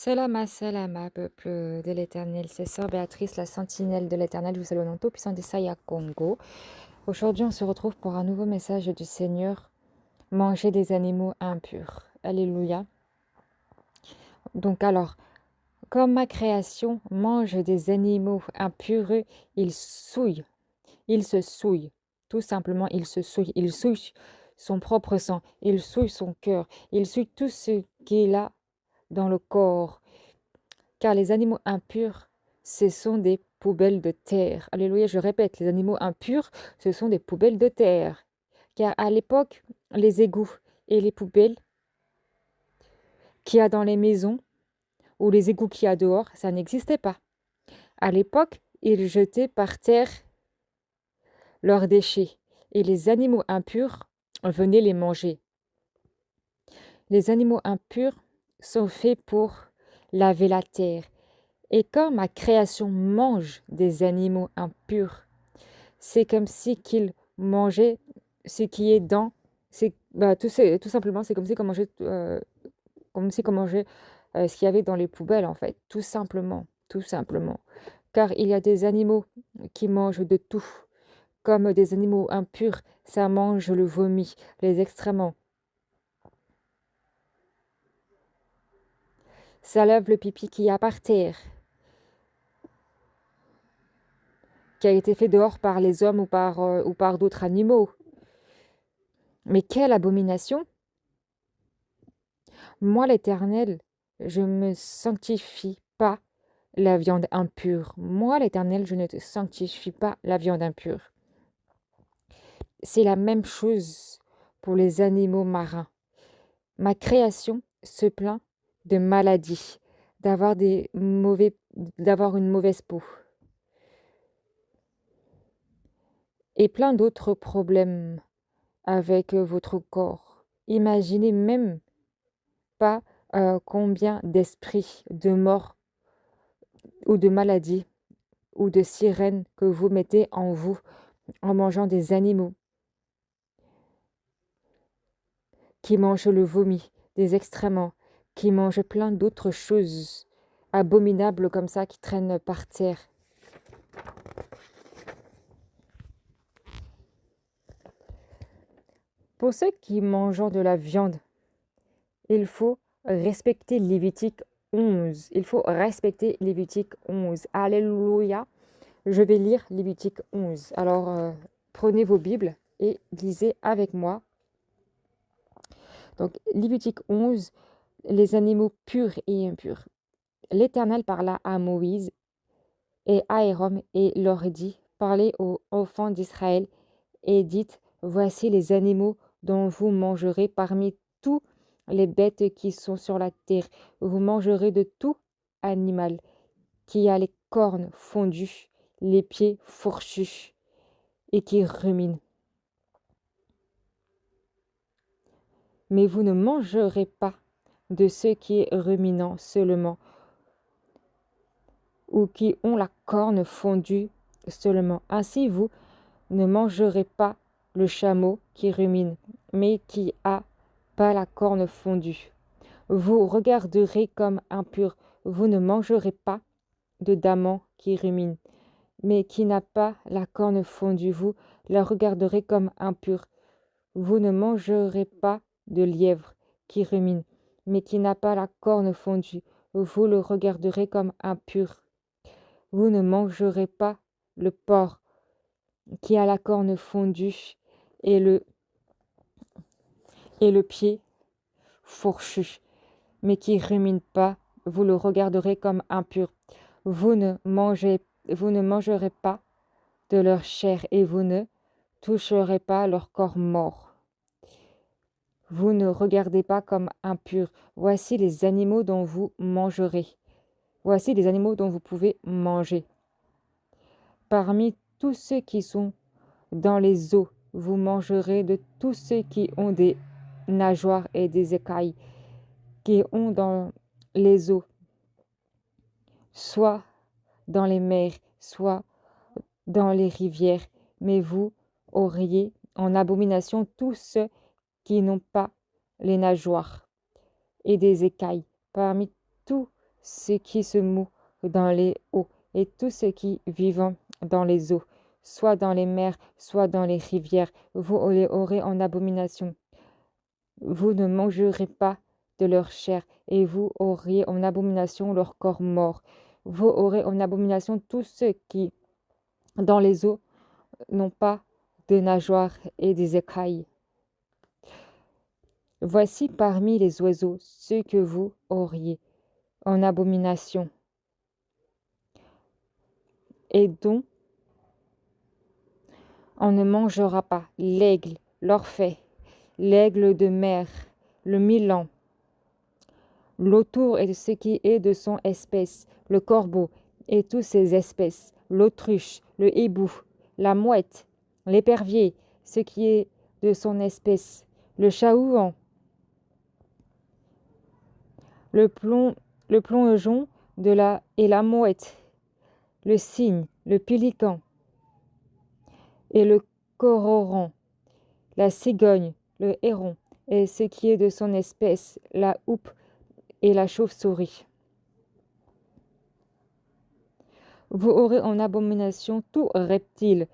Salama, peuple de l'Éternel, c'est Sœur Béatrice, la sentinelle de l'Éternel, vous salue au nom tout-puissant d'Issaïa Congo. Aujourd'hui, on se retrouve pour un nouveau message du Seigneur, manger des animaux impurs. Alléluia. Donc alors, comme ma création mange des animaux impurs, il souille, il se souille. Tout simplement, il souille son propre sang, il souille son cœur, il souille tout ce qu'il a dans le corps. Car les animaux impurs, ce sont des poubelles de terre. Alléluia, je répète, les animaux impurs, ce sont des poubelles de terre. Car à l'époque, les égouts et les poubelles qu'il y a dans les maisons ou les égouts qu'il y a dehors, ça n'existait pas. À l'époque, ils jetaient par terre leurs déchets et les animaux impurs venaient les manger. Les animaux impurs sont faits pour laver la terre. Et quand ma création mange des animaux impurs, c'est comme si qu'il mangeait ce qui est dans... tout simplement, c'est comme si qu'on mangeait, ce qu'il y avait dans les poubelles, en fait. Tout simplement, tout simplement. Car il y a des animaux qui mangent de tout. Comme des animaux impurs, ça mange le vomi, les excréments. Ça lave le pipi qu'il y a par terre, qui a été fait dehors par les hommes ou par d'autres animaux. Mais quelle abomination! Moi, l'Éternel, je ne me sanctifie pas la viande impure. Moi, l'Éternel, je ne te sanctifie pas la viande impure. C'est la même chose pour les animaux marins. Ma création se plaint de maladies, d'avoir une mauvaise peau et plein d'autres problèmes avec votre corps. Imaginez même pas combien d'esprits, de morts ou de maladies ou de sirènes que vous mettez en vous en mangeant des animaux qui mangent le vomi, des excréments, qui mangent plein d'autres choses abominables comme ça qui traînent par terre. Pour ceux qui mangent de la viande, il faut respecter Lévitique 11. Il faut respecter Lévitique 11. Alléluia. Je vais lire Lévitique 11. Alors, prenez vos Bibles et lisez avec moi. Donc, Lévitique 11, les animaux purs et impurs. L'Éternel parla à Moïse et à Aaron et leur dit, parlez aux enfants d'Israël et dites, voici les animaux dont vous mangerez parmi tous les bêtes qui sont sur la terre. Vous mangerez de tout animal qui a les cornes fondues, les pieds fourchus et qui rumine. Mais vous ne mangerez pas de ceux qui est ruminant seulement, ou qui ont la corne fondue seulement. Ainsi, vous ne mangerez pas le chameau qui rumine, mais qui a pas la corne fondue. Vous regarderez comme impur. Vous ne mangerez pas de daman qui rumine, mais qui n'a pas la corne fondue. Vous la regarderez comme impure. Vous ne mangerez pas de lièvre qui rumine, mais qui n'a pas la corne fondue. Vous le regarderez comme impur. Vous ne mangerez pas le porc qui a la corne fondue et le pied fourchu, mais qui rumine pas. Vous le regarderez comme impur. Vous ne mangerez pas de leur chair et vous ne toucherez pas leur corps mort. Vous ne regardez pas comme impurs. Voici les animaux dont vous mangerez. Voici les animaux dont vous pouvez manger. Parmi tous ceux qui sont dans les eaux, vous mangerez de tous ceux qui ont des nageoires et des écailles, qui ont dans les eaux, soit dans les mers, soit dans les rivières. Mais vous auriez en abomination tous ceux qui n'ont pas les nageoires et des écailles. Parmi tous ce qui se moue dans les eaux, et tout ce qui vivant dans les eaux, soit dans les mers, soit dans les rivières, vous les aurez en abomination. Vous ne mangerez pas de leur chair, et vous auriez en abomination leur corps mort. Vous aurez en abomination tous ceux qui, dans les eaux, n'ont pas de nageoires et des écailles. Voici parmi les oiseaux ceux que vous auriez en abomination, et dont on ne mangera pas: l'aigle, l'orphée, l'aigle de mer, le milan, l'autour et ce qui est de son espèce, le corbeau et toutes ses espèces, l'autruche, le hibou, la mouette, l'épervier, ce qui est de son espèce, le chat-huant, le plongeon et la mouette, le cygne, le pélican et le cororan, la cigogne, le héron et ce qui est de son espèce, la houppe et la chauve-souris. Vous aurez en abomination tout reptile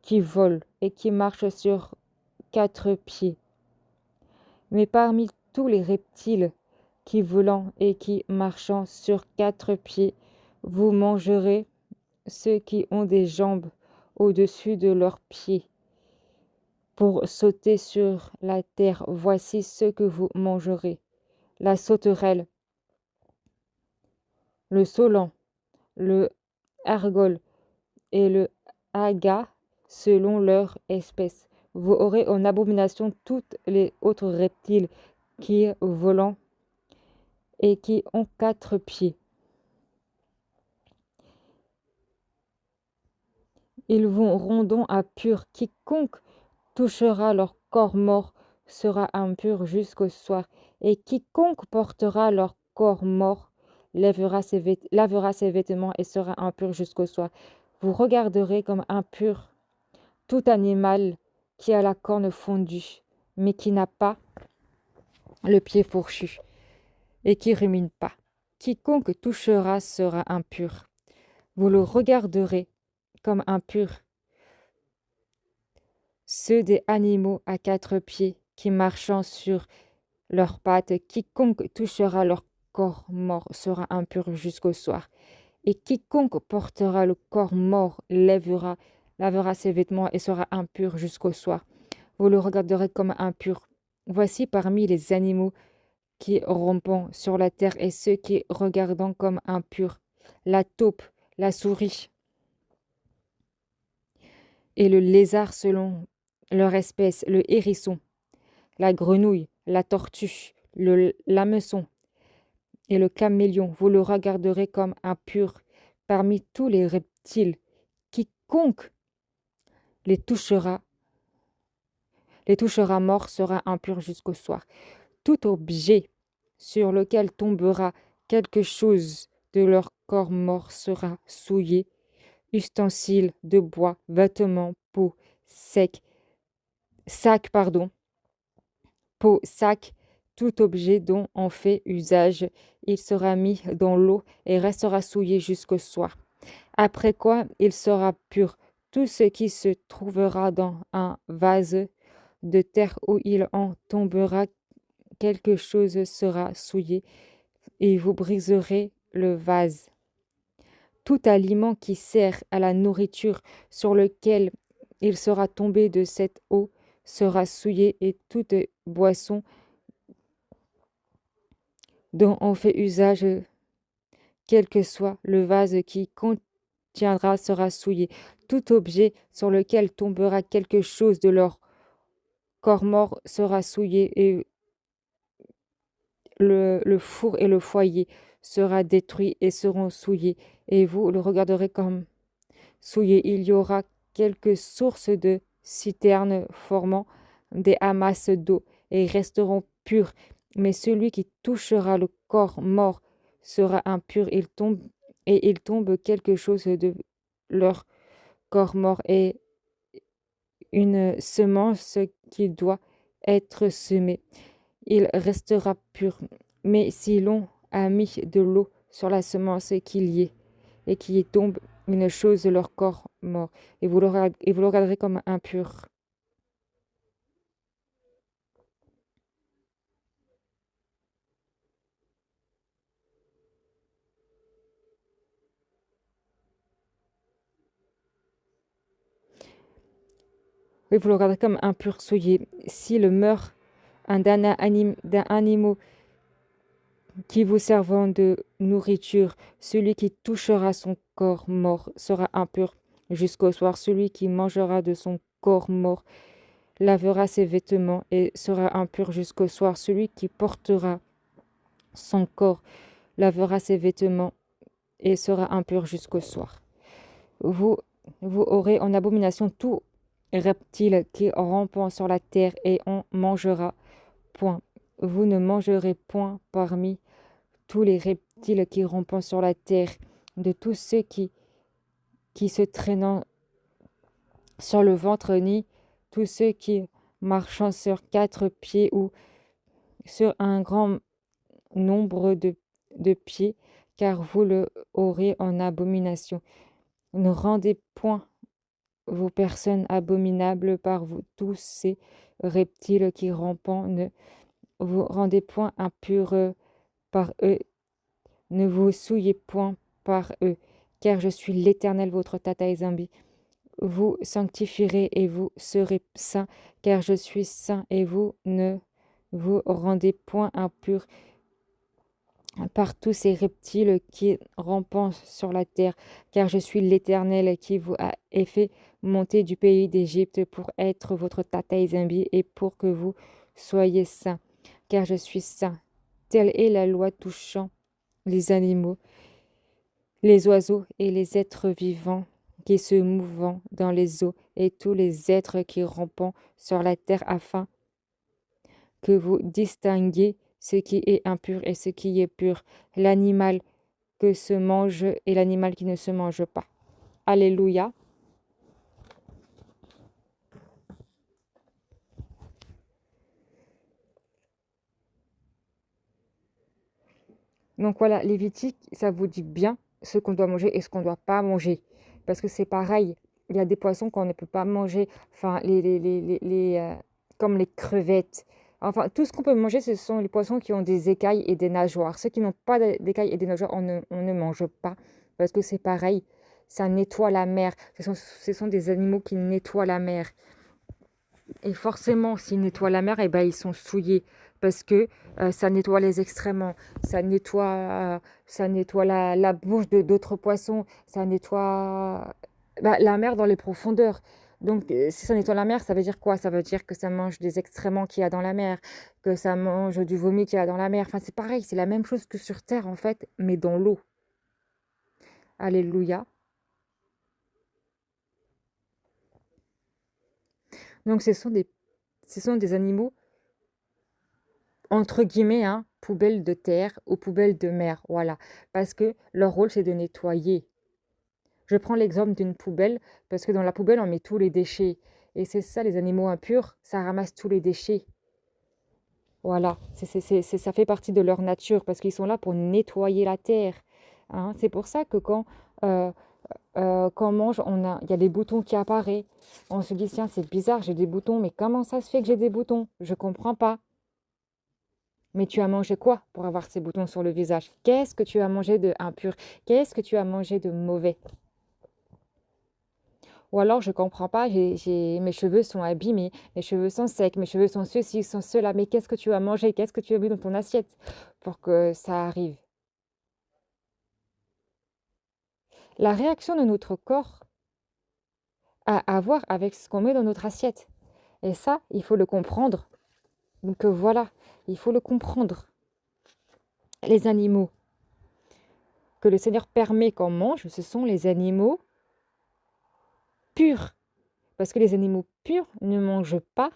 qui vole et qui marche sur 4 pieds. Mais parmi tous les reptiles qui volant et qui marchant sur 4 pieds, vous mangerez ceux qui ont des jambes au-dessus de leurs pieds pour sauter sur la terre. Voici ce que vous mangerez: la sauterelle, le saulan, le argol et le haga selon leur espèce. Vous aurez en abomination toutes les autres reptiles qui volent et qui ont 4 pieds. Ils vous rendront impurs. Quiconque touchera leur corps mort sera impur jusqu'au soir, et quiconque portera leur corps mort lavera ses vêtements et sera impur jusqu'au soir. Vous regarderez comme impur tout animal qui a la corne fondue, mais qui n'a pas le pied fourchu, et qui rumine pas. Quiconque touchera sera impur. Vous le regarderez comme impur. Ceux des animaux à 4 pieds qui marchant sur leurs pattes, quiconque touchera leur corps mort sera impur jusqu'au soir. Et quiconque portera le corps mort lavera ses vêtements et sera impur jusqu'au soir. Vous le regarderez comme impur. Voici parmi les animaux qui rampent sur la terre et ceux qui regardant comme impurs: la taupe, la souris et le lézard selon leur espèce, le hérisson, la grenouille, la tortue, l'hameçon et le caméléon. Vous le regarderez comme impur parmi tous les reptiles. Quiconque les touchera mort sera impur jusqu'au soir. Tout objet sur lequel tombera quelque chose de leur corps mort sera souillé: ustensiles de bois, vêtements, peau, sac, tout objet dont on fait usage, il sera mis dans l'eau et restera souillé jusqu'au soir. Après quoi, il sera pur. Tout ce qui se trouvera dans un vase de terre où il en tombera quelque chose sera souillé, et vous briserez le vase. Tout aliment qui sert à la nourriture sur lequel il sera tombé de cette eau sera souillé, et toute boisson dont on fait usage, quel que soit le vase qui contiendra, sera souillé. Tout objet sur lequel tombera quelque chose de leur corps mort sera souillé, et le four et le foyer sera détruit et seront souillés, et vous le regarderez comme souillé. Il y aura quelques sources de citernes formant des amasses d'eau et resteront purs, mais celui qui touchera le corps mort sera impur. Il tombe quelque chose de leur corps mort et une semence qui doit être semée. Il restera pur. Mais si l'on a mis de l'eau sur la semence qu'il y ait, et qu'il y tombe une chose de leur corps mort, et vous le regarderez comme impur. Et vous le regarderez comme impur, souillé. S'il meurt d'un animal qui vous servant de nourriture, celui qui touchera son corps mort sera impur jusqu'au soir. Celui qui mangera de son corps mort lavera ses vêtements et sera impur jusqu'au soir. Celui qui portera son corps lavera ses vêtements et sera impur jusqu'au soir. Vous, vous aurez en abomination tout reptile qui rampant sur la terre et en mangera point. Vous ne mangerez point parmi tous les reptiles qui rampent sur la terre, de tous ceux qui se traînent sur le ventre, ni tous ceux qui marchent sur 4 pieds ou sur un grand nombre de pieds, car vous le aurez en abomination. Ne rendez point vos personnes abominables par vous, tous ces reptiles qui rampent, ne vous rendez point impurs par eux, ne vous souillez point par eux, car je suis l'Éternel votre Tata Zambi. Vous sanctifierez et vous serez saints, car je suis saint, et vous ne vous rendez point impurs par tous ces reptiles qui rampent sur la terre, car je suis l'Éternel qui vous a fait monter du pays d'Égypte pour être votre Tata Zambi et pour que vous soyez saints, car je suis saint. Telle est la loi touchant les animaux, les oiseaux et les êtres vivants qui se mouvent dans les eaux et tous les êtres qui rampent sur la terre, afin que vous distinguiez ce qui est impur et ce qui est pur, l'animal que se mange et l'animal qui ne se mange pas. Alléluia. Donc voilà, Lévitique, ça vous dit bien ce qu'on doit manger et ce qu'on ne doit pas manger. Parce que c'est pareil, il y a des poissons qu'on ne peut pas manger, enfin, comme les crevettes. Enfin, tout ce qu'on peut manger, ce sont les poissons qui ont des écailles et des nageoires. Ceux qui n'ont pas d'écailles et des nageoires, on ne mange pas. Parce que c'est pareil, ça nettoie la mer. Ce sont des animaux qui nettoient la mer. Et forcément, s'ils nettoient la mer, eh ben, ils sont souillés parce que ça nettoie les excréments, ça nettoie la bouche d'autres poissons, ça nettoie la mer dans les profondeurs. Donc, si ça nettoie la mer, ça veut dire quoi? Ça veut dire que ça mange des excréments qu'il y a dans la mer, que ça mange du vomi qu'il y a dans la mer. Enfin, c'est pareil, c'est la même chose que sur Terre, en fait, mais dans l'eau. Alléluia. Donc, ce sont des animaux entre guillemets, hein, poubelles de terre ou poubelles de mer, voilà. Parce que leur rôle, c'est de nettoyer. Je prends l'exemple d'une poubelle, parce que dans la poubelle, on met tous les déchets. Et c'est ça, les animaux impurs, ça ramasse tous les déchets. Voilà, ça fait partie de leur nature, parce qu'ils sont là pour nettoyer la terre. Hein. C'est pour ça que quand on mange, il y a des boutons qui apparaissent. On se dit, tiens, c'est bizarre, j'ai des boutons, mais comment ça se fait que j'ai des boutons? Je comprends pas. Mais tu as mangé quoi pour avoir ces boutons sur le visage? Qu'est-ce que tu as mangé de impur? Qu'est-ce que tu as mangé de mauvais? Ou alors, je ne comprends pas, mes cheveux sont abîmés, mes cheveux sont secs, mes cheveux sont ceci, sont cela. Mais qu'est-ce que tu as mangé? Qu'est-ce que tu as mis dans ton assiette pour que ça arrive? La réaction de notre corps a à voir avec ce qu'on met dans notre assiette. Et ça, il faut le comprendre. Donc voilà, il faut le comprendre. Les animaux que le Seigneur permet qu'on mange, ce sont les animaux purs. Parce que les animaux purs ne mangent pas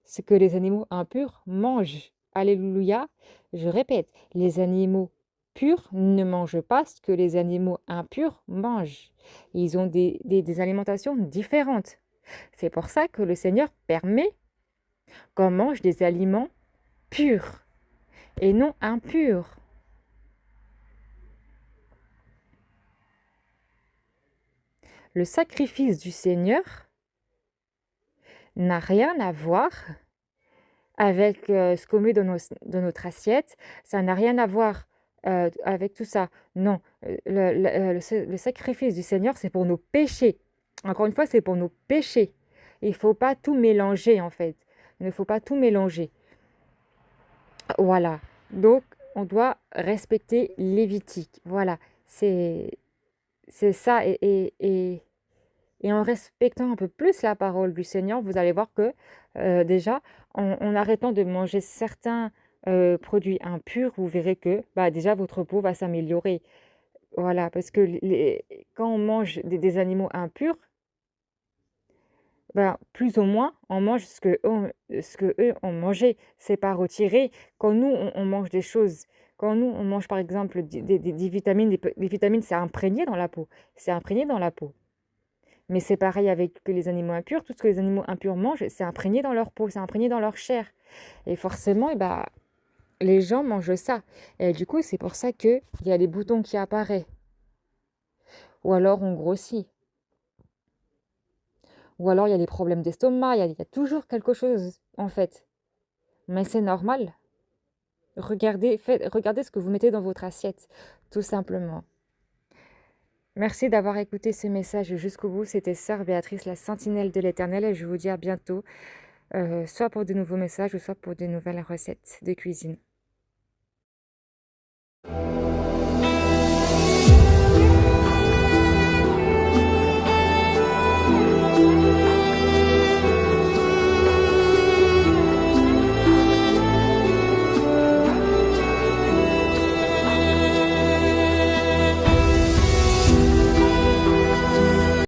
ce que les animaux impurs mangent. Alléluia. Je répète, les animaux purs ne mangent pas ce que les animaux impurs mangent. Ils ont des alimentations différentes. C'est pour ça que le Seigneur permet qu'on mange des aliments purs et non impurs. Le sacrifice du Seigneur n'a rien à voir avec ce qu'on met dans notre assiette. Ça n'a rien à voir avec tout ça. Non, le sacrifice du Seigneur, c'est pour nos péchés. Encore une fois, c'est pour nos péchés. Il ne faut pas tout mélanger, en fait. Il ne faut pas tout mélanger. Voilà. Donc, on doit respecter Lévitique. Voilà. C'est ça. Et en respectant un peu plus la parole du Seigneur, vous allez voir que déjà, en arrêtant de manger certains produits impurs, vous verrez que bah, déjà votre peau va s'améliorer. Voilà, parce que quand on mange des animaux impurs, ben, plus ou moins, on mange ce que eux ont mangé. C'est pas retiré. Quand nous, on mange des choses, quand nous, on mange par exemple des vitamines, des vitamines, c'est imprégné dans la peau. C'est imprégné dans la peau. Mais c'est pareil avec les animaux impurs. Tout ce que les animaux impurs mangent, c'est imprégné dans leur peau, c'est imprégné dans leur chair. Et forcément, eh ben, les gens mangent ça. Et du coup, c'est pour ça qu'il y a les boutons qui apparaissent. Ou alors on grossit. Ou alors il y a des problèmes d'estomac. Il y a toujours quelque chose, en fait. Mais c'est normal. Regardez ce que vous mettez dans votre assiette, tout simplement. Merci d'avoir écouté ce message jusqu'au bout. C'était Sœur Béatrice, la sentinelle de l'Éternel. Et je vous dis à bientôt. Soit pour de nouveaux messages ou soit pour de nouvelles recettes de cuisine.